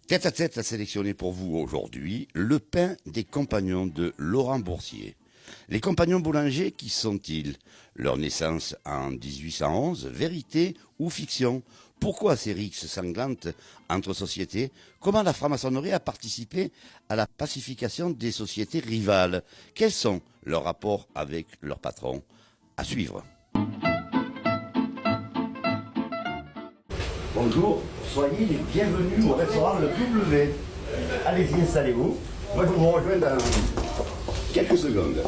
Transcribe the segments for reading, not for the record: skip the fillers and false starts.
Tête à tête a sélectionné pour vous aujourd'hui le pain des compagnons de Laurent Boursier. Les compagnons boulangers, qui sont-ils? Leur naissance en 1811, vérité ou fiction? Pourquoi ces rixes sanglantes entre sociétés? Comment la franc-maçonnerie a participé à la pacification des sociétés rivales? Quels sont leurs rapports avec leurs patrons? À suivre. Bonjour, soyez les bienvenus au restaurant Le W. Allez-y, installez-vous. Moi, je vous rejoins dans quelques secondes.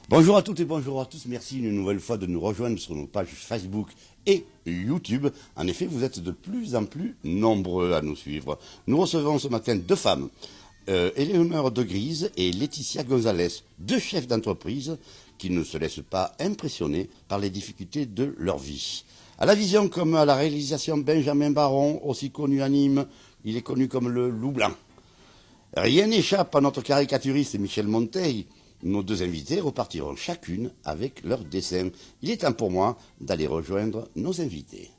Bonjour à toutes et bonjour à tous. Merci une nouvelle fois de nous rejoindre sur nos pages Facebook et YouTube. En effet, vous êtes de plus en plus nombreux à nous suivre. Nous recevons ce matin deux femmes, Éléonore de Grise et Laetitia Gonzalez, deux chefs d'entreprise qui ne se laissent pas impressionner par les difficultés de leur vie. À la vision comme à la réalisation, Benjamin Baron, aussi connu à Nîmes, il est connu comme le loup blanc. Rien n'échappe à notre caricaturiste Michel Monteil. Nos deux invités repartiront chacune avec leur dessin. Il est temps pour moi d'aller rejoindre nos invités.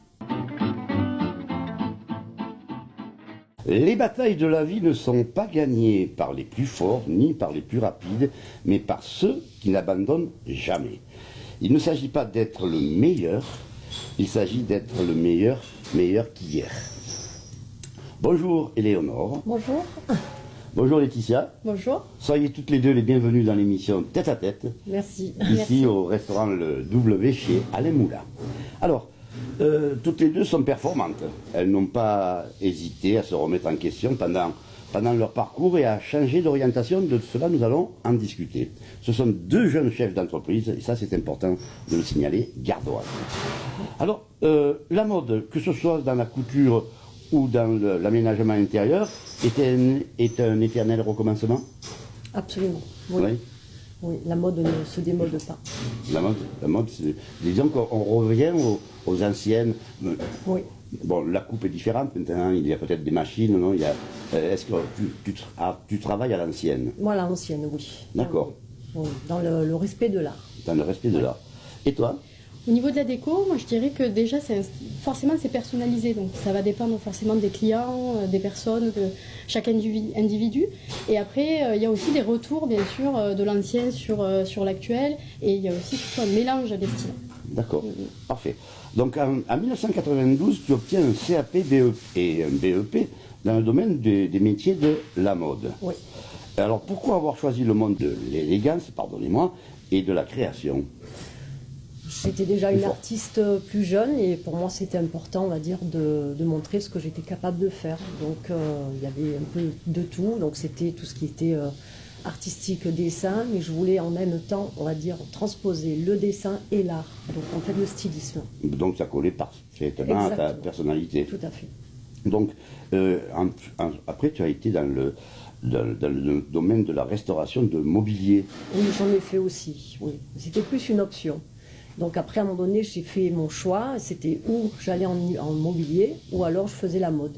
Les batailles de la vie ne sont pas gagnées par les plus forts ni par les plus rapides, mais par ceux qui n'abandonnent jamais. Il ne s'agit pas d'être le meilleur, il s'agit d'être le meilleur qu'hier. Bonjour Éléonore. Bonjour. Bonjour Laetitia. Bonjour. Soyez toutes les deux les bienvenues dans l'émission Tête à Tête. Merci. Ici Merci. au restaurant Le W chez Alain Moulin. Alors, toutes les deux sont performantes. Elles n'ont pas hésité à se remettre en question pendant leur parcours et à changer d'orientation. De cela, nous allons en discuter. Ce sont deux jeunes chefs d'entreprise, et ça c'est important de le signaler, gardoises. Alors, la mode, que ce soit dans la couture ou dans l'aménagement intérieur, est un éternel recommencement? Absolument. Oui. Oui. Oui, la mode ne se démode pas. La mode, disons qu'on revient aux anciennes. Oui. Bon, la coupe est différente maintenant, il y a peut-être des machines, non? Est-ce que tu travailles à l'ancienne? Moi, à l'ancienne, oui. D'accord. Oui, dans le respect de l'art. Dans le respect de l'art. Et toi? Au niveau de la déco, moi je dirais que déjà forcément c'est personnalisé, donc ça va dépendre forcément des clients, des personnes, de chaque individu. Et après il y a aussi des retours bien sûr de l'ancien sur l'actuel, et il y a aussi surtout un mélange des styles. D'accord, parfait. Donc en 1992, tu obtiens un CAP BEP et un BEP dans le domaine des métiers de la mode. Oui. Alors pourquoi avoir choisi le monde de l'élégance, pardonnez-moi, et de la création? J'étais déjà une artiste plus jeune et pour moi c'était important, on va dire, de montrer ce que j'étais capable de faire. Donc il y avait un peu de tout, donc c'était tout ce qui était artistique, dessin, mais je voulais en même temps, on va dire, transposer le dessin et l'art, donc en fait le stylisme. Donc ça collait parfaitement à ta personnalité. Tout à fait. Donc après tu as été dans le domaine de la restauration de mobilier. Oui, j'en ai fait aussi, oui. C'était plus une option. Donc après, à un moment donné, j'ai fait mon choix. C'était où j'allais en mobilier, ou alors je faisais la mode.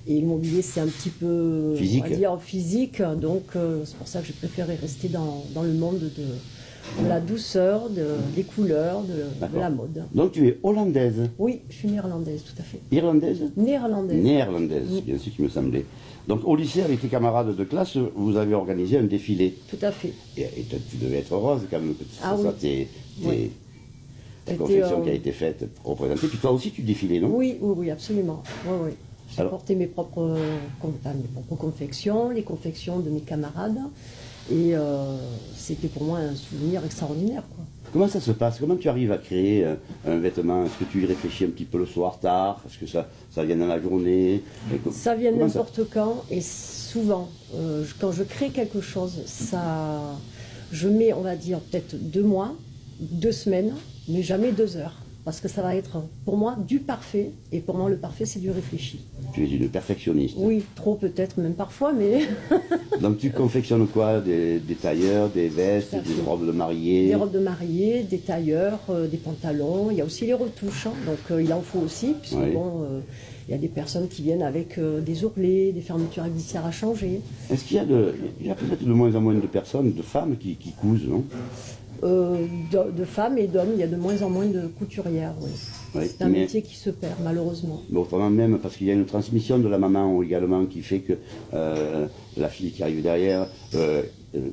Et le mobilier, c'est un petit peu physique. On va dire, physique. Donc c'est pour ça que j'ai préféré rester dans le monde de la douceur, des couleurs, de la mode. Donc tu es hollandaise? Oui, je suis néerlandaise, tout à fait. Irlandaise? Néerlandaise. Néerlandaise, Oui. bien sûr, qui me semblait. Donc au lycée, avec tes camarades de classe, vous avez organisé un défilé. Tout à fait. Et tu devais être heureuse quand même que Ah ça, oui. ta confection qui a été faite, représentée. Puis toi aussi, tu défilais, non? Oui, absolument. Oui. J'ai Alors, porté mes propres confections, les confections de mes camarades. Et c'était pour moi un souvenir extraordinaire, quoi. comment ça se passe? Comment tu arrives à créer un vêtement? Est-ce que tu y réfléchis un petit peu le soir tard? Est-ce que ça vient dans la journée? Ça vient n'importe quand, et souvent, quand je crée quelque chose, je mets, on va dire, peut-être 2 mois, 2 semaines, mais jamais 2 heures. Parce que ça va être, pour moi, du parfait. Et pour moi, le parfait, c'est du réfléchi. Tu es une perfectionniste. Oui, trop peut-être, même parfois, mais... Donc tu confectionnes quoi? Des tailleurs, des vestes, des robes de mariée? Des robes de mariée, des tailleurs, des pantalons. Il y a aussi les retouches, hein. Donc il en faut aussi, puisque Oui. il y a des personnes qui viennent avec des ourlets, des fermetures à glissière à changer. Est-ce qu'il y a il y a peut-être de moins en moins de personnes, de femmes qui cousent, non? De femmes et d'hommes, il y a de moins en moins de couturières, oui. Oui, C'est un métier qui se perd, malheureusement. Mais autrement même, parce qu'il y a une transmission de la maman également qui fait que la fille qui arrive derrière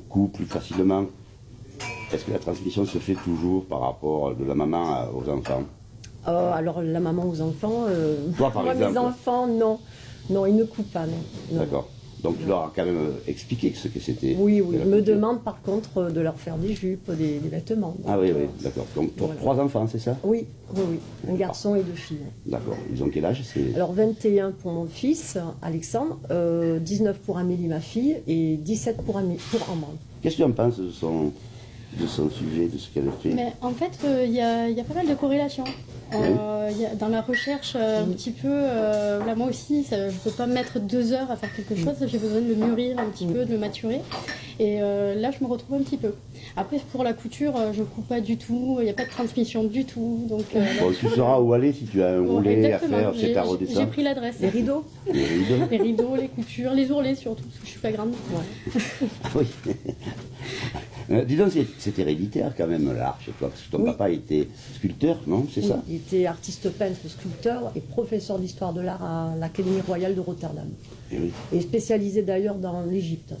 coud plus facilement. Est-ce que la transmission se fait toujours par rapport de la maman aux enfants? Alors, la maman aux enfants, Toi, par moi, exemple. mes enfants, non. Non, ils ne coupent pas, non. Non. D'accord. Donc tu leur as quand même expliqué ce que c'était. Oui, oui. la Ils me couture. demandent par contre de leur faire des jupes, des vêtements. Donc, Ah oui, oui, d'accord. Donc tu as voilà. 3 enfants, c'est ça? Oui, oui, oui. Un garçon et 2 filles. D'accord. Ils ont quel âge? Alors 21 pour mon fils, Alexandre, 19 pour Amélie, ma fille, et 17 pour Ambre. Qu'est-ce que tu en penses de son sujet, de ce qu'elle fait? Mais en fait, il y a pas mal de corrélations. Dans la recherche, un petit peu, là moi aussi, je ne peux pas mettre 2 heures à faire quelque chose, j'ai besoin de le mûrir un petit peu, de le maturer. Et là, je me retrouve un petit peu. Après, pour la couture, je ne coupe pas du tout, il n'y a pas de transmission du tout. Donc, Bon, tu sauras où aller si tu as un roulet à exactement. faire, c'est à J'ai redescendre. pris l'adresse. Les rideaux. Les rideaux. Les rideaux, les coutures, les ourlets surtout, parce que je suis pas grande. Oui. Dis donc, c'est héréditaire quand même l'art chez toi, parce que ton Oui. papa était sculpteur, non? C'est ça? Il était artiste peintre, sculpteur et professeur d'histoire de l'art à l'Académie royale de Rotterdam. Eh oui. Et spécialisé d'ailleurs dans l'Égypte.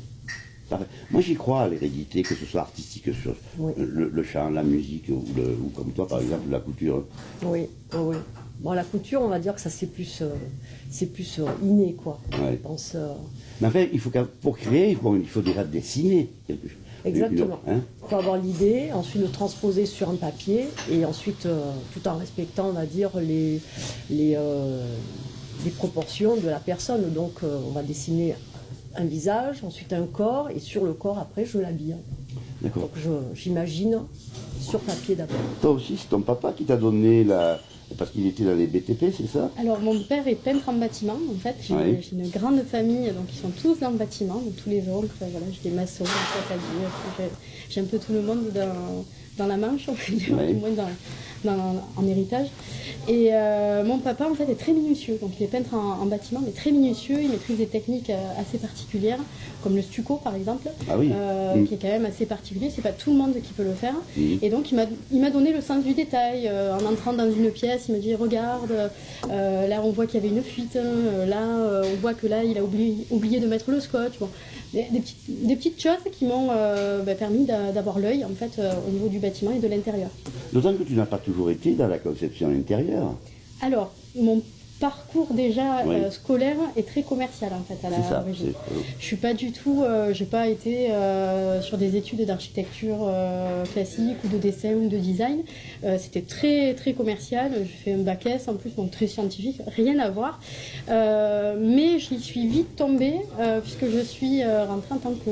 Parfait. Moi j'y crois à l'hérédité, que ce soit artistique sur Oui. le chant, la musique, ou comme toi par exemple la couture. Oui, oui, oui. Bon, la couture, on va dire que ça c'est plus inné, quoi. Ouais. Je pense. Mais en fait, pour créer, il faut déjà dessiner quelque chose. Exactement. Hein? Il faut avoir l'idée, ensuite le transposer sur un papier, et ensuite, tout en respectant, on va dire, les proportions de la personne. Donc, on va dessiner un visage, ensuite un corps, et sur le corps, après, je l'habille. D'accord. Donc, j'imagine sur papier d'abord. Toi aussi, c'est ton papa qui t'a donné parce qu'il était dans les BTP, c'est ça? Alors, mon père est peintre en bâtiment, en fait. J'ai Oui. j'ai une grande famille, donc ils sont tous dans le bâtiment, donc tous les oncles, voilà, j'ai des maçons, j'ai un peu tout le monde dans la Manche, on va dire, Oui. du moins en héritage. Et mon papa, en fait, est très minutieux, donc il est peintre en bâtiment, mais très minutieux, il maîtrise des techniques assez particulières, comme le stucco, par exemple, Ah oui. qui est quand même assez particulier, c'est pas tout le monde qui peut le faire. Mm. Et donc, il m'a donné le sens du détail. En entrant dans une pièce, il me dit regarde, là on voit qu'il y avait une fuite, là on voit que là il a oublié de mettre le scotch. Bon, des petites choses qui m'ont permis d'avoir l'œil en fait au niveau du bâtiment et de l'intérieur. D'autant que tu n'as pas toujours été dans la conception intérieure. Alors, mon parcours déjà Oui. scolaire est très commercial en fait à C'est ça. l'origine. Je suis pas du tout, j'ai pas été sur des études d'architecture classique ou de dessin ou de design. C'était très très commercial. J'ai fait un bac S en plus, donc très scientifique, rien à voir. Mais j'y suis vite tombée puisque je suis rentrée en tant que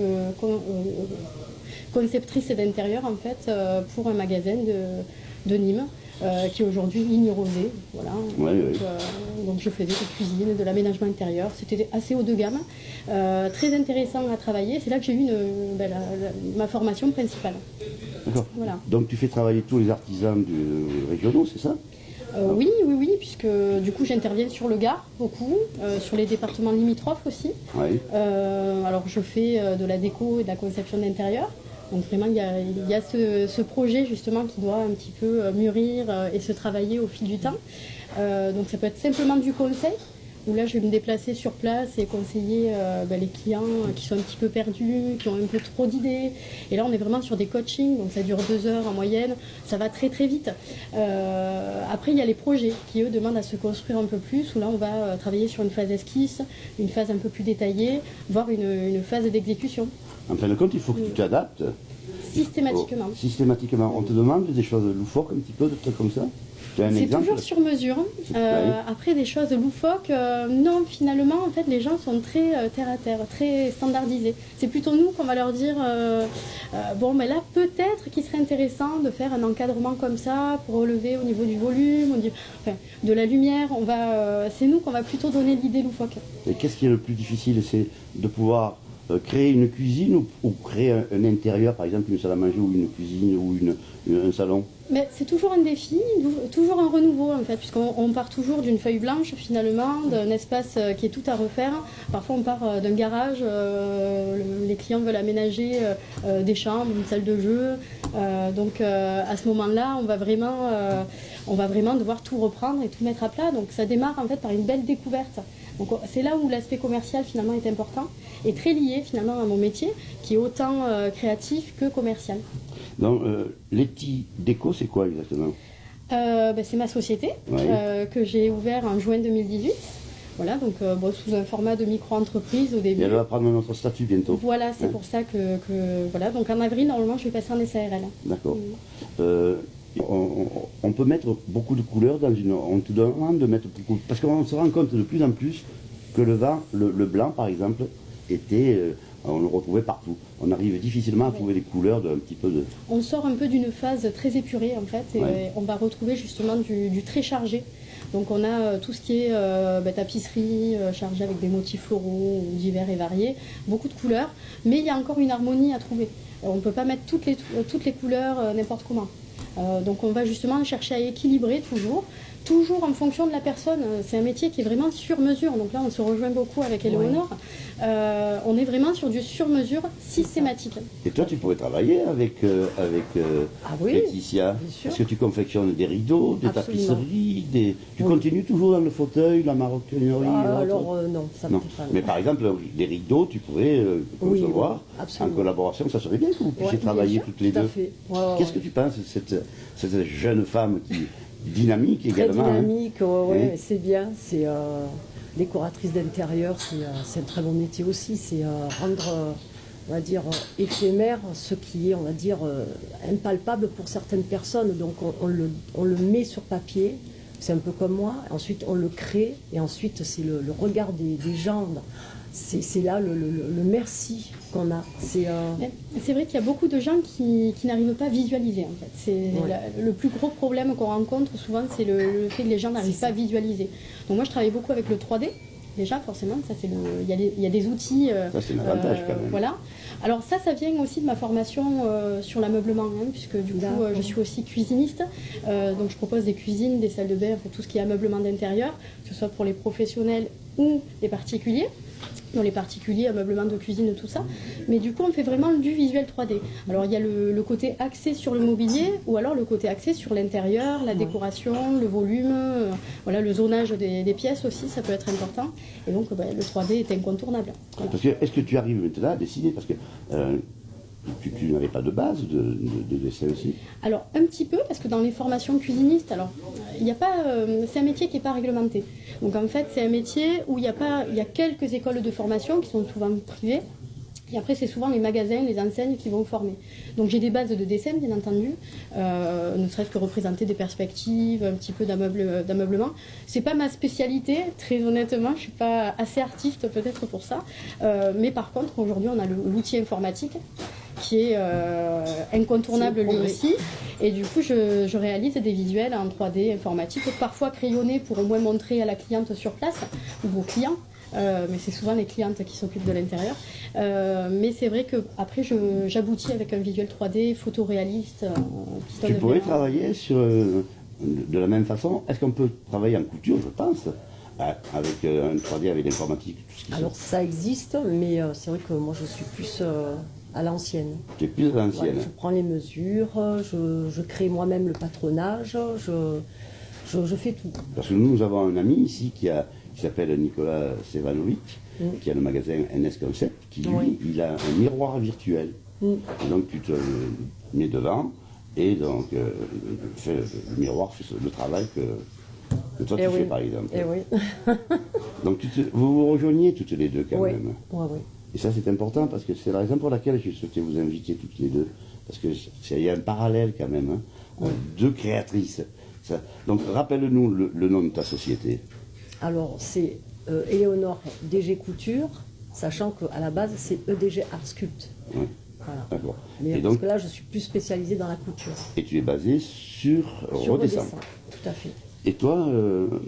conceptrice d'intérieur en fait pour un magasin de Nîmes. Qui est aujourd'hui Ligne Rosée. Voilà. Ouais, donc, ouais. donc je faisais de cuisine, de l'aménagement intérieur. C'était assez haut de gamme, très intéressant à travailler. C'est là que j'ai eu ma formation principale. D'accord. Voilà. Donc tu fais travailler tous les artisans régionaux, c'est ça? Oui, puisque du coup j'interviens sur le Gard beaucoup, sur les départements limitrophes aussi. Oui. Alors je fais de la déco et de la conception d'intérieur. Donc vraiment, il y a ce projet justement qui doit un petit peu mûrir et se travailler au fil du temps. Donc ça peut être simplement du conseil, où là je vais me déplacer sur place et conseiller les clients qui sont un petit peu perdus, qui ont un peu trop d'idées. Et là on est vraiment sur des coachings, donc ça dure 2 heures en moyenne, ça va très très vite. Après il y a les projets qui eux demandent à se construire un peu plus, où là on va travailler sur une phase esquisse, une phase un peu plus détaillée, voire une phase d'exécution. En fin de compte, il faut que tu t'adaptes. Systématiquement. Systématiquement. On te demande des choses loufoques, un petit peu, des trucs comme ça? Tu as un C'est exemple? toujours sur mesure. Oui. Après, des choses loufoques, non, finalement, en fait, les gens sont très terre à terre, très standardisés. C'est plutôt nous qu'on va leur dire bon, mais là, peut-être qu'il serait intéressant de faire un encadrement comme ça pour relever au niveau du volume, de la lumière. C'est nous qu'on va plutôt donner l'idée loufoque. Et qu'est-ce qui est le plus difficile? C'est de pouvoir créer une cuisine ou créer un intérieur, par exemple une salle à manger ou une cuisine ou un salon? Mais c'est toujours un défi, toujours un renouveau en fait, puisqu'on part toujours d'une feuille blanche finalement, d'un espace qui est tout à refaire. Parfois on part d'un garage, les clients veulent aménager des chambres, une salle de jeu. Donc à ce moment-là, on va vraiment devoir tout reprendre et tout mettre à plat. Donc ça démarre en fait par une belle découverte. Donc c'est là où l'aspect commercial finalement est important et très lié finalement à mon métier qui est autant créatif que commercial. Donc, Letty Déco, c'est quoi exactement? C'est ma société Ouais. que j'ai ouvert en juin 2018. Voilà, donc sous un format de micro-entreprise au début. Et elle va prendre notre statut bientôt. Voilà, c'est pour ça que voilà. Donc en avril, normalement, je vais passer en SARL. D'accord. On peut mettre beaucoup de couleurs dans une... On te demande de mettre beaucoup... Parce qu'on se rend compte de plus en plus que le blanc, par exemple, était... on le retrouvait partout. On arrive difficilement à trouver des couleurs d'un petit peu de... On sort un peu d'une phase très épurée, en fait, et on va retrouver justement du très chargé. Donc on a tout ce qui est tapisserie chargée avec des motifs floraux divers et variés, beaucoup de couleurs, mais il y a encore une harmonie à trouver. On ne peut pas mettre toutes les couleurs n'importe comment. Donc on va justement chercher à équilibrer toujours en fonction de la personne. C'est un métier qui est vraiment sur mesure. Donc là, on se rejoint beaucoup avec Éléonore. On est vraiment sur du sur mesure systématique. Et toi, tu pourrais travailler avec Laetitia. bien sûr. Parce que tu confectionnes des rideaux, des Absolument. tapisseries, tu continues toujours dans le fauteuil, la maroquinerie. Alors non, ça me Non. fait pas. Mais par exemple, les rideaux, tu pourrais concevoir oui, en absolument. collaboration. Ça serait bien que vous puissiez travailler toutes les tout à deux. fait. Qu'est-ce que tu penses de cette jeune femme qui dynamique Très également, hein? dynamique, c'est bien. C'est décoratrice d'intérieur, c'est un très bon métier aussi. C'est rendre, on va dire, éphémère ce qui est, on va dire, impalpable pour certaines personnes. Donc on le met sur papier. C'est un peu comme moi. Ensuite, on le crée. Et ensuite, c'est le regard des gens. C'est là le merci qu'on a. C'est vrai qu'il y a beaucoup de gens qui n'arrivent pas à visualiser en fait. Le plus gros problème qu'on rencontre souvent, c'est le fait que les gens n'arrivent pas à visualiser. Donc moi je travaille beaucoup avec le 3D. Déjà forcément, ça c'est il y a des outils. Ça c'est un avantage quand même. Voilà. Alors ça vient aussi de ma formation sur l'ameublement, puisque du coup je suis aussi cuisiniste. Donc je propose des cuisines, des salles de bain, tout ce qui est ameublement d'intérieur, que ce soit pour les professionnels ou les particuliers. Dans les particuliers, ameublement de cuisine, tout ça. Mais du coup, on fait vraiment du visuel 3D. Alors, il y a le côté axé sur le mobilier ou alors le côté axé sur l'intérieur, la décoration, le volume, voilà, le zonage des pièces aussi, ça peut être important. Et donc, le 3D est incontournable. Voilà. Parce que, est-ce que tu arrives maintenant à décider? Parce que tu n'avais pas de base de dessin aussi? Alors, un petit peu, parce que dans les formations cuisinistes, alors, il n'y a pas, c'est un métier qui n'est pas réglementé. Donc, en fait, c'est un métier où il y a quelques écoles de formation qui sont souvent privées. Et après, c'est souvent les magasins, les enseignes qui vont former. Donc, j'ai des bases de dessin, bien entendu, ne serait-ce que représenter des perspectives, un petit peu d'ameublement. C'est pas ma spécialité, très honnêtement, je suis pas assez artiste peut-être pour ça. Mais par contre, aujourd'hui, on a l'outil informatique qui est incontournable lui aussi. Et du coup, je réalise des visuels en 3D informatique, parfois crayonnés pour au moins montrer à la cliente sur place, ou aux clients. Mais c'est souvent les clientes qui s'occupent de l'intérieur. Mais c'est vrai qu'après, j'aboutis avec un visuel 3D photoréaliste. Tu pourrais travailler de la même façon. Est-ce qu'on peut travailler en couture, je pense, avec un 3D, avec l'informatique, tout ce qui Alors ça existe, mais c'est vrai que moi je suis plus à l'ancienne. Tu es plus à l'ancienne. Je prends les mesures, je crée moi-même le patronage, je fais tout. Parce que nous avons un ami ici qui s'appelle Nicolas Sevanovic, qui a le magasin NS Concept, qui lui, il a un miroir virtuel. Et donc tu te mets devant, et donc le miroir fait le travail que toi tu fais par exemple. Et oui. Donc vous vous rejoignez toutes les deux quand Oui. même. Oui. Et ça c'est important parce que c'est la raison pour laquelle je souhaitais vous inviter toutes les deux. Parce qu'il y a un parallèle quand même, deux créatrices. Donc rappelle-nous le nom de ta société. Alors c'est Éléonore DG Couture, sachant qu'à la base c'est EDG Art Sculpt. Oui. Voilà. D'accord. Mais Et parce donc, que là je suis plus spécialisée dans la couture. et tu es basé sur Redescend. Tout à fait. Et toi, Moi,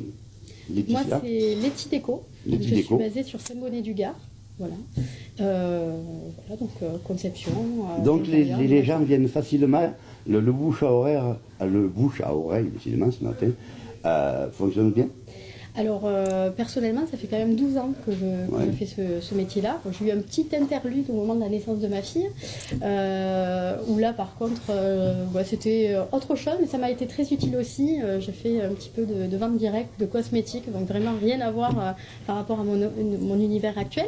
Laetitia? c'est Letty Déco. Letty Je Déco. suis basée sur Saint-Bonnet-du-Gard. Voilà. Donc conception. Donc intérieur, les gens viennent facilement, le bouche à oreille, décidément ce matin, fonctionne bien. Alors, personnellement, ça fait quand même 12 ans que je fais ce métier-là. Bon, j'ai eu un petit interlude au moment de la naissance de ma fille, où là, par contre, c'était autre chose, mais ça m'a été très utile aussi. J'ai fait un petit peu de vente directe, de cosmétiques, donc vraiment rien à voir par rapport à mon univers actuel.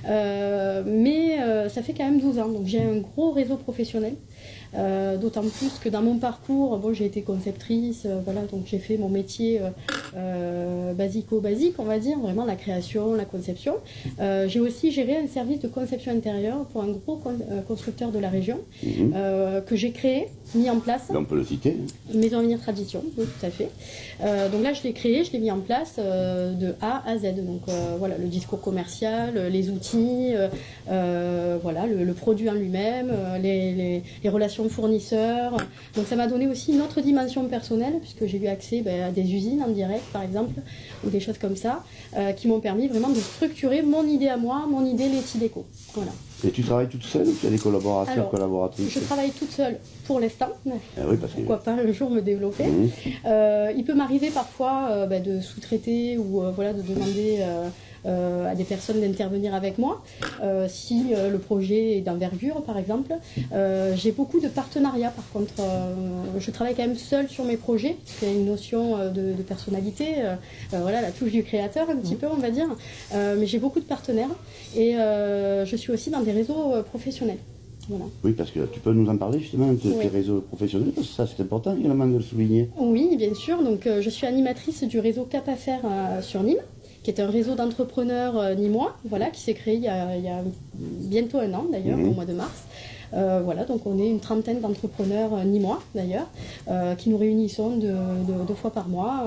Mais ça fait quand même 12 ans, donc j'ai un gros réseau professionnel. D'autant plus que dans mon parcours, j'ai été conceptrice, donc j'ai fait mon métier basique, on va dire, vraiment la création, la conception. J'ai aussi géré un service de conception intérieure pour un gros constructeur de la région, que j'ai créé, mis en place. On peut le citer. Maison Avenir Tradition, oui, tout à fait. Donc là, je l'ai créé, je l'ai mis en place de A à Z. Donc le discours commercial, les outils, le produit en lui-même, les relations fournisseurs. Donc ça m'a donné aussi une autre dimension personnelle, puisque j'ai eu accès à des usines en direct, par exemple, ou des choses comme ça, qui m'ont permis vraiment de structurer mon idée à moi, mon idée Letty Déco. Voilà. Et tu travailles toute seule ou tu as des collaborateurs, collaboratrices? Je travaille toute seule pour l'instant. Oui, parce que... Pourquoi pas un jour me développer. Il peut m'arriver parfois de sous-traiter ou de demander à des personnes d'intervenir avec moi si le projet est d'envergure, par exemple. J'ai beaucoup de partenariats, par contre. Je travaille quand même seule sur mes projets. Il y a une notion de personnalité, la touche du créateur un petit peu, on va dire. Mais j'ai beaucoup de partenaires et je suis aussi dans des réseaux professionnels. Voilà. Oui, parce que tu peux nous en parler justement de tes réseaux professionnels, parce que ça c'est important également de le souligner. Oui, bien sûr. Donc, je suis animatrice du réseau Cap à Faire sur Nîmes, qui est un réseau d'entrepreneurs nîmois, qui s'est créé il y a bientôt un an d'ailleurs, au mois de mars. Donc on est une trentaine d'entrepreneurs nîmois d'ailleurs, qui nous réunissons deux fois par mois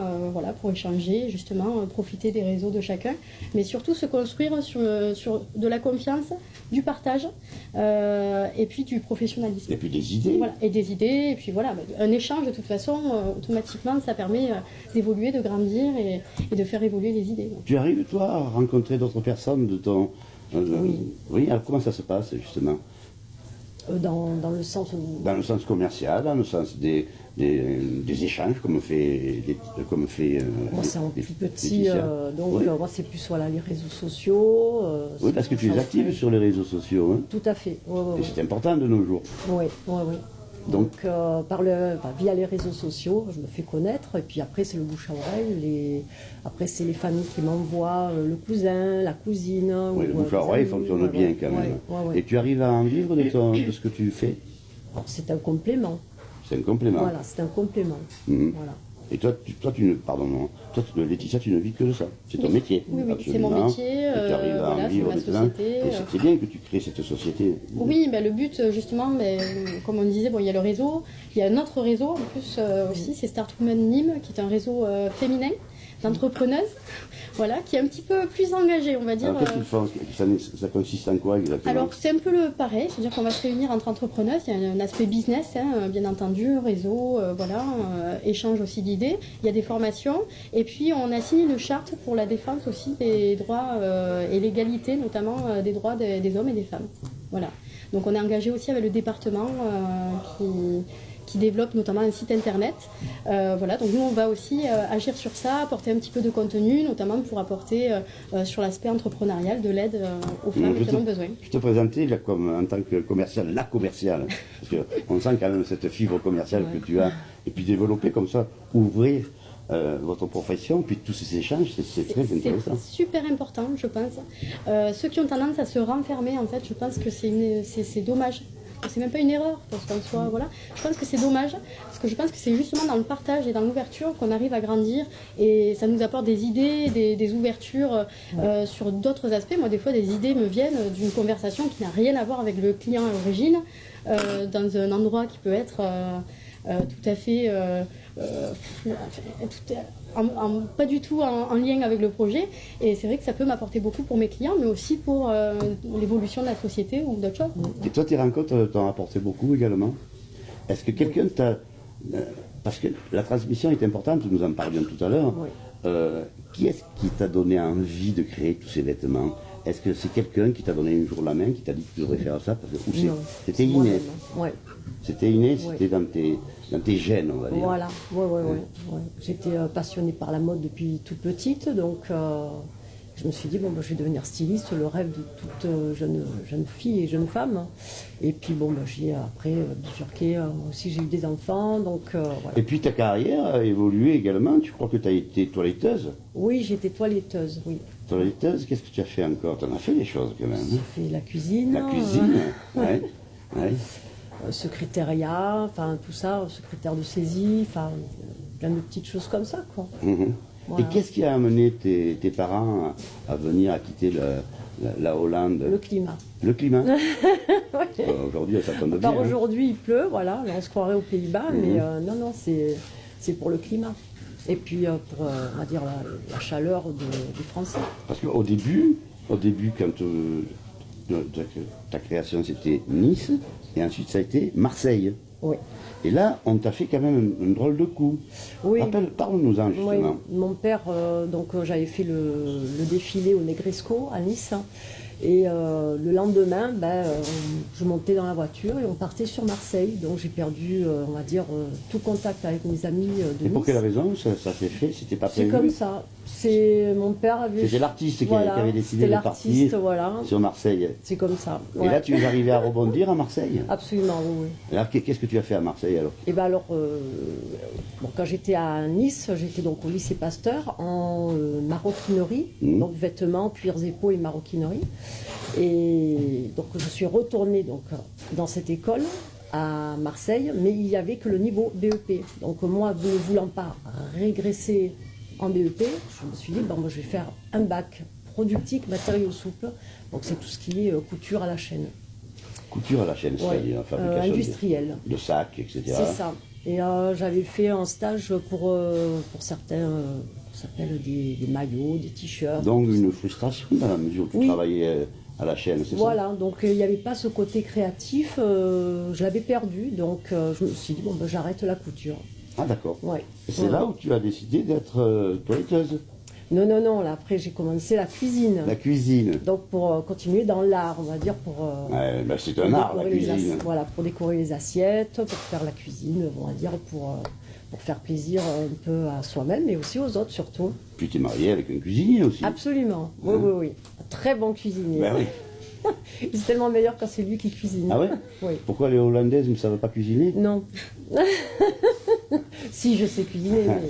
pour échanger, justement, profiter des réseaux de chacun, mais surtout se construire sur de la confiance, du partage et puis du professionnalisme. Et puis des idées. Et des idées, et puis un échange de toute façon, automatiquement ça permet d'évoluer, de grandir et de faire évoluer les idées. Tu arrives toi à rencontrer d'autres personnes de ton... Oui, alors comment ça se passe justement? Dans le sens où... Dans le sens commercial, dans le sens des échanges, comme fait... moi, c'est en plus petit, moi, c'est plus les réseaux sociaux. Oui, parce que tu es active sur les réseaux sociaux. Hein. Tout à fait. Et c'est important de nos jours. Oui. Donc via les réseaux sociaux, je me fais connaître, et puis après c'est le bouche à oreille, après c'est les familles qui m'envoient le cousin, la cousine. Oui, le bouche à oreille fonctionne bien quand même. Et tu arrives à en vivre de ce que tu fais? Alors, c'est un complément. C'est un complément. Voilà, c'est un complément. Voilà. Et toi, Laetitia, tu ne vis que de ça. C'est ton métier. Oui, c'est mon métier. Tu arrives à en vivre maintenant. Et c'est bien que tu crées cette société. Oui, le but, justement, comme on disait, il y a le réseau. Il y a un autre réseau, en plus, aussi, c'est Start Women Nîmes, qui est un réseau féminin d'entrepreneuses, qui est un petit peu plus engagé, on va dire. Alors, ça consiste en quoi exactement? Alors, c'est un peu le pareil, c'est-à-dire qu'on va se réunir entre entrepreneuses. Il y a un aspect business, bien entendu, réseau, échange aussi d'idées. Il y a des formations. Et puis, on a signé une charte pour la défense aussi des droits et l'égalité, notamment des droits des hommes et des femmes. Voilà. Donc, on est engagé aussi avec le département qui développe notamment un site internet. Donc nous on va aussi agir sur ça, apporter un petit peu de contenu, notamment pour apporter sur l'aspect entrepreneurial de l'aide aux femmes qui en ont besoin. Je te présentais là, en tant que commerciale, la commerciale, parce qu'on sent quand même cette fibre commerciale que tu as, et puis développer comme ça, ouvrir votre profession, puis tous ces échanges, c'est très intéressant. C'est super important, je pense. Ceux qui ont tendance à se renfermer, en fait, je pense que c'est dommage. C'est même pas une erreur, parce qu'en soi, je pense que c'est dommage, parce que je pense que c'est justement dans le partage et dans l'ouverture qu'on arrive à grandir, et ça nous apporte des idées, des ouvertures sur d'autres aspects. Moi, des fois, des idées me viennent d'une conversation qui n'a rien à voir avec le client à l'origine, dans un endroit qui peut être tout à fait... pas du tout en lien avec le projet, et c'est vrai que ça peut m'apporter beaucoup pour mes clients, mais aussi pour l'évolution de la société ou d'autres choses. Et toi, tes rencontres t'ont apporté beaucoup également? Est-ce que quelqu'un t'a... Parce que la transmission est importante, nous en parlions tout à l'heure. Qui est-ce qui t'a donné envie de créer tous ces vêtements? Est-ce que c'est quelqu'un qui t'a donné un jour la main, qui t'a dit que tu devrais faire ça parce que, ou Non, c'était moi, inné? non. Ouais. C'était inné, Ouais. c'était dans tes gènes, on va dire. Voilà, ouais. J'étais passionnée par la mode depuis toute petite, donc je me suis dit, bon, bah, je vais devenir styliste, le rêve de toute jeune fille et jeune femme. Et puis, bon, bah, j'ai après bifurqué, moi aussi j'ai eu des enfants, donc voilà. Et puis ta carrière a évolué également, tu crois que tu as été toiletteuse? Oui, j'étais toiletteuse, oui. Toiletteuse, qu'est-ce que tu as fait encore? Tu en as fait des choses quand même. J'ai Hein? fait la cuisine. La cuisine, ouais. Secrétariat, enfin tout ça, secrétaire de saisie, enfin plein de petites choses comme ça, quoi. Mhm. Voilà. Et qu'est-ce qui a amené tes parents à venir, à quitter la Hollande? Le climat. Le climat. Aujourd'hui, ça tombe bien. Par Hein. aujourd'hui, il pleut, voilà, là, on se croirait aux Pays-Bas, mais non, c'est pour le climat. Et puis pour, on va dire, la chaleur des Français. Parce qu'au début, quand ta création c'était Nice, et ensuite ça a été Marseille. Oui. Et là, on t'a fait quand même un drôle de coup. Oui. Parle-nous-en Oui, justement. mon père, j'avais fait le défilé au Negresco à Nice. Et le lendemain, je montais dans la voiture et on partait sur Marseille. Donc j'ai perdu, on va dire, tout contact avec mes amis de Et pour Nice. quelle raison ça s'est fait? C'était pas C'est prévu? comme ça. C'est mon père avait. C'était l'artiste qui Voilà, avait décidé c'était de partir l'artiste, voilà. sur Marseille. C'est comme ça. Et là, tu es arrivé à rebondir à Marseille. Absolument, oui. Et alors, qu'est-ce que tu as fait à Marseille alors? Et ben alors, quand j'étais à Nice, j'étais donc au lycée Pasteur en maroquinerie, donc vêtements, cuirs et peaux et maroquinerie. Et donc je suis retournée donc dans cette école à Marseille, mais il n'y avait que le niveau BEP. Donc moi, ne voulant pas régresser en BEP, je me suis dit, bon, moi, je vais faire un bac productique, matériaux souples. Donc c'est tout ce qui est couture à la chaîne. Couture à la chaîne, c'est-à-dire la fabrication industrielle. de sacs, etc. C'est ça. Et j'avais fait un stage pour certains, ça s'appelle des maillots, des t-shirts. Donc une frustration dans la mesure où tu travaillais à la chaîne, c'est ça? Voilà, donc il n'y avait pas ce côté créatif, je l'avais perdu, donc je me suis dit, bon, j'arrête la couture. Ah d'accord. Ouais. Et c'est là où tu as décidé d'être toiletteuse? Non, là après j'ai commencé la cuisine. La cuisine. Donc pour continuer dans l'art, on va dire, pour... c'est pour un art, la décorer les cuisine. voilà, pour décorer les assiettes, pour faire la cuisine, on va dire, pour faire plaisir un peu à soi-même, mais aussi aux autres surtout. Puis tu es marié avec un cuisinier aussi. Absolument, oui. Un très bon cuisinier. Ben oui. C'est tellement meilleur quand c'est lui qui cuisine. Ah ouais? Oui. Pourquoi les Hollandaises ne savent pas cuisiner? Non. Si, je sais cuisiner, mais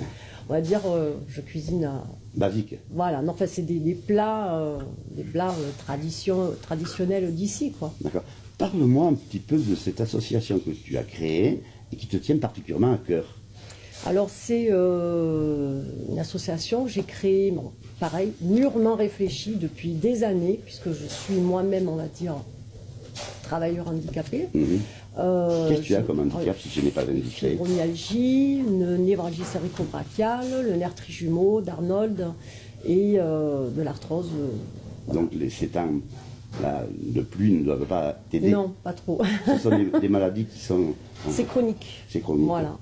on va dire, je cuisine à... Basique. Voilà, non, enfin, c'est des plats, traditionnels d'ici, quoi. D'accord. Parle-moi un petit peu de cette association que tu as créée et qui te tient particulièrement à cœur. Alors, c'est une association que j'ai créée, bon, pareil, mûrement réfléchie depuis des années, puisque je suis moi-même, on va dire, travailleur handicapé. Qu'est-ce que tu as comme handicap si je n'ai pas indiqué? Fibromyalgie, une névralgie cérébro-brachiale, le nerf trijumeau d'Arnold et de l'arthrose. Donc ces temps de pluie ne doivent pas t'aider? Non, pas trop. Ce sont des maladies qui sont... C'est chronique. C'est chronique. Voilà.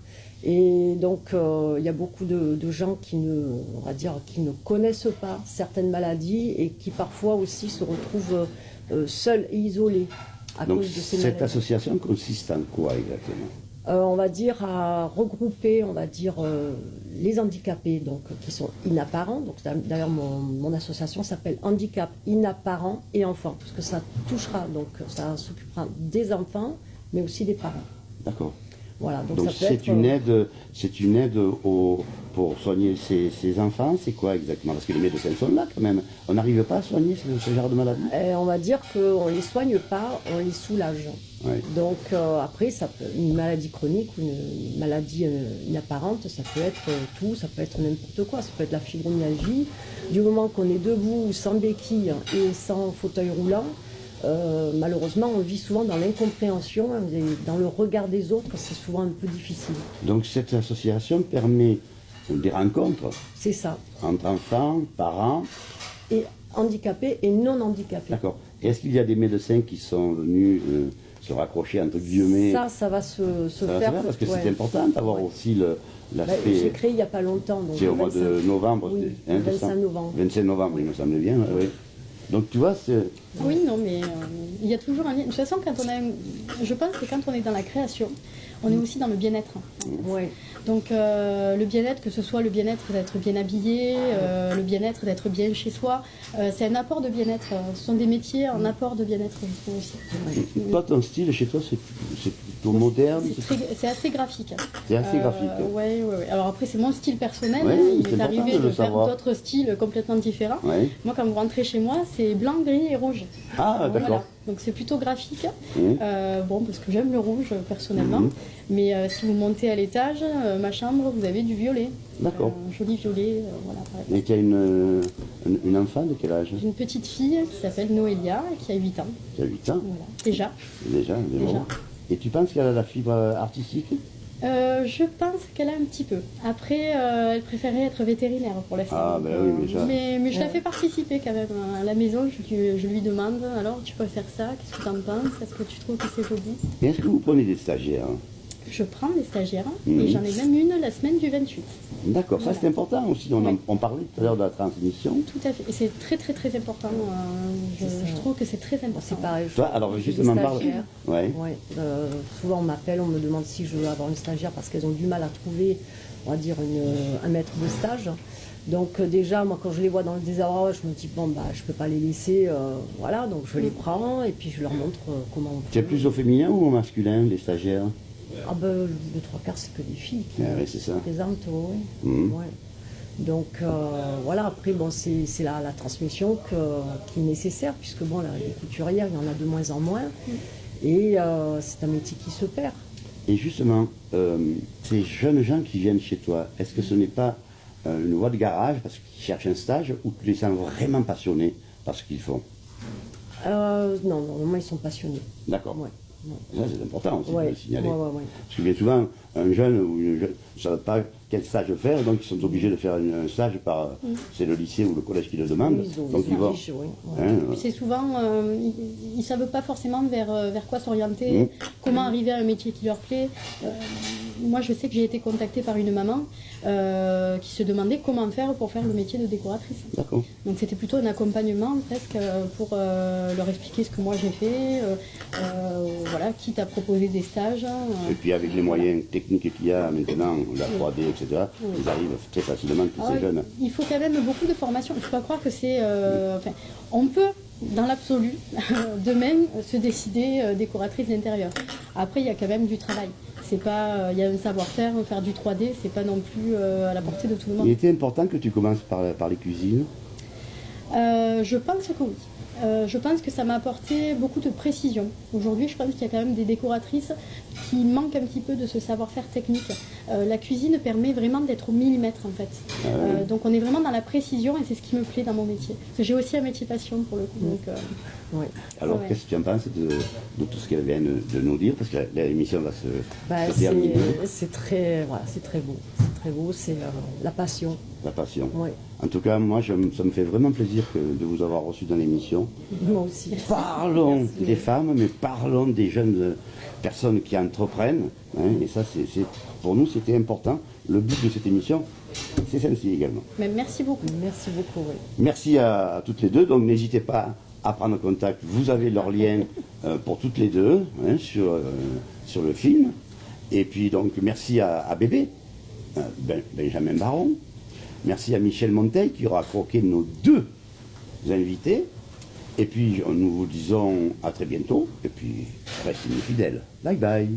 Et donc, il y a beaucoup de gens qui on va dire, qui ne connaissent pas certaines maladies et qui parfois aussi se retrouvent seuls et isolés à Donc cause de ces cette maladies. association consiste en quoi exactement? On va dire à regrouper, on va dire, les handicapés donc, qui sont inapparents. Donc, d'ailleurs, mon association s'appelle Handicap Inapparents et Enfants, parce que ça touchera, donc ça s'occupera des enfants, mais aussi des parents. D'accord. Voilà, Donc ça peut c'est une aide pour soigner ces enfants, c'est quoi exactement? Parce que les médecins sont là quand même. On n'arrive pas à soigner ce genre de maladie? On va dire qu'on ne les soigne pas, on les soulage. Ouais. Donc après, une maladie chronique ou une maladie inapparente, ça peut être tout, ça peut être n'importe quoi. Ça peut être la fibromyalgie. Du moment qu'on est debout, sans béquille et sans fauteuil roulant, malheureusement, on vit souvent dans l'incompréhension, et dans le regard des autres, c'est souvent un peu difficile. Donc cette association permet des rencontres C'est ça. entre enfants, parents. Et handicapés et non handicapés. D'accord. Et est-ce qu'il y a des médecins qui sont venus se raccrocher entre guillemets? Ça va se Ça va se faire. faire parce que ouais. c'est important d'avoir aussi l'aspect. J'ai créé il n'y a pas longtemps. Donc C'est au le mois de 25 novembre. Oui, hein, le c'est ça 25 novembre. 25 novembre, il me semble bien. Oui. Donc tu vois, c'est... Oui, non, mais il y a toujours un lien. De toute façon, je pense que quand on est dans la création, on est aussi dans le bien-être. Ouais. Donc le bien-être, que ce soit le bien-être d'être bien habillé, le bien-être d'être bien chez soi, c'est un apport de bien-être. Ce sont des métiers en apport de bien-être, je trouve aussi. Toi, ton style chez toi, c'est plutôt moderne. C'est assez graphique. C'est assez graphique. Ouais. Alors après, c'est mon style personnel. Ouais, Il c'est m'est important arrivé de de le faire savoir. d'autres styles complètement différents. Ouais. Moi, quand vous rentrez chez moi, c'est blanc, gris et rouge. Ah, d'accord. Voilà. Donc c'est plutôt graphique. Mmh. Bon, parce que j'aime le rouge personnellement. Mhm. Mais si vous montez à l'étage, ma chambre, vous avez du violet. D'accord. Un joli violet, voilà. Par exemple. Et tu as une enfant de quel âge? J'ai une petite fille qui s'appelle Noélia, qui a 8 ans. Qui a 8 ans. Voilà. Déjà. Déjà, mais bon. Et tu penses qu'elle a la fibre artistique? Je pense qu'elle a un petit peu. Après, elle préférait être vétérinaire pour l'instant. Ah, ben oui, mais ça... Mais je la fais participer quand même. À la maison, je lui demande, alors tu peux faire ça, qu'est-ce que tu en penses? Est-ce que tu trouves que c'est joli? Et est-ce que vous prenez des stagiaires? Je prends des stagiaires, Mhm. et j'en ai même une la semaine du 28. D'accord, Voilà. ça c'est important aussi. On parlait tout à l'heure de la transmission. Tout à fait. Et c'est très très très important. Je trouve que c'est très important. C'est pareil. Toi, alors j'ai justement, des parle. stagiaires. Ouais. Ouais, souvent on m'appelle, on me demande si je veux avoir une stagiaire parce qu'elles ont du mal à trouver, on va dire, un maître de stage. Donc déjà, moi quand je les vois dans le désarroi, je me dis bon bah je peux pas les laisser, voilà, donc je les prends et puis je leur montre comment on Tu es fait. plus au féminin ou au masculin, les stagiaires? Ah ben le trois quarts c'est que des filles qui Ah ouais, c'est ça. présentent, oui. Mhm. Ouais. Donc voilà, après bon c'est la transmission qui est nécessaire puisque bon là, les couturières il y en a de moins en moins et c'est un métier qui se perd. Et justement, ces jeunes gens qui viennent chez toi, est-ce que ce n'est pas une voie de garage parce qu'ils cherchent un stage ou tu les sens vraiment passionnés par ce qu'ils font? Non, normalement ils sont passionnés. D'accord. Ouais. Ça c'est important aussi de Ouais, le signaler. ouais. Parce que bien souvent, un jeune ou une jeune ne savent pas quel stage faire, donc ils sont obligés de faire un stage par... C'est le lycée ou le collège qui le demande. Oui, Donc ils vont... oui. Hein, Puis c'est souvent, ils ne savent pas forcément vers quoi s'orienter, Mhm. comment arriver à un métier qui leur plaît. Moi, je sais que j'ai été contactée par une maman qui se demandait comment faire pour faire le métier de décoratrice. D'accord. Donc c'était plutôt un accompagnement presque pour leur expliquer ce que moi j'ai fait, voilà, quitte à proposer des stages. Et puis avec les moyens techniques qu'il y a maintenant, la 3D, etc., ils arrivent très facilement, tous ces jeunes. Il faut quand même beaucoup de formation. Il ne faut pas croire que c'est... enfin, on peut, dans l'absolu, demain, se décider décoratrice d'intérieur. Après, il y a quand même du travail. C'est pas, il y a un savoir-faire, faire du 3D, c'est pas non plus à la portée de tout le monde. Il était important que tu commences par les cuisines. Je pense que oui. Je pense que ça m'a apporté beaucoup de précision. Aujourd'hui, je pense qu'il y a quand même des décoratrices qui manquent un petit peu de ce savoir-faire technique. La cuisine permet vraiment d'être au millimètre en fait. Donc on est vraiment dans la précision et c'est ce qui me plaît dans mon métier. Parce que j'ai aussi un métier passion pour le coup. Donc, Ouais. Alors Ouais. qu'est-ce que tu en penses de tout ce qu'elle vient de nous dire? Parce que l'émission va se terminer. C'est très beau. C'est très beau, c'est la passion. La passion. Ouais. En tout cas, moi, ça me fait vraiment plaisir de vous avoir reçu dans l'émission. Moi aussi. Parlons Merci. des femmes, mais parlons des jeunes personnes qui entreprennent. Hein, et ça, pour nous, c'était important. Le but de cette émission, c'est celle-ci également. mais merci beaucoup. Merci beaucoup. Oui. Merci à toutes les deux. Donc, n'hésitez pas à prendre contact. Vous avez leur lien pour toutes les deux hein, sur le film. Et puis, donc, merci à Bébé, Benjamin Baron. Merci à Michel Monteil qui aura croqué nos deux invités. Et puis, nous vous disons à très bientôt. Et puis, restez fidèles. Bye bye.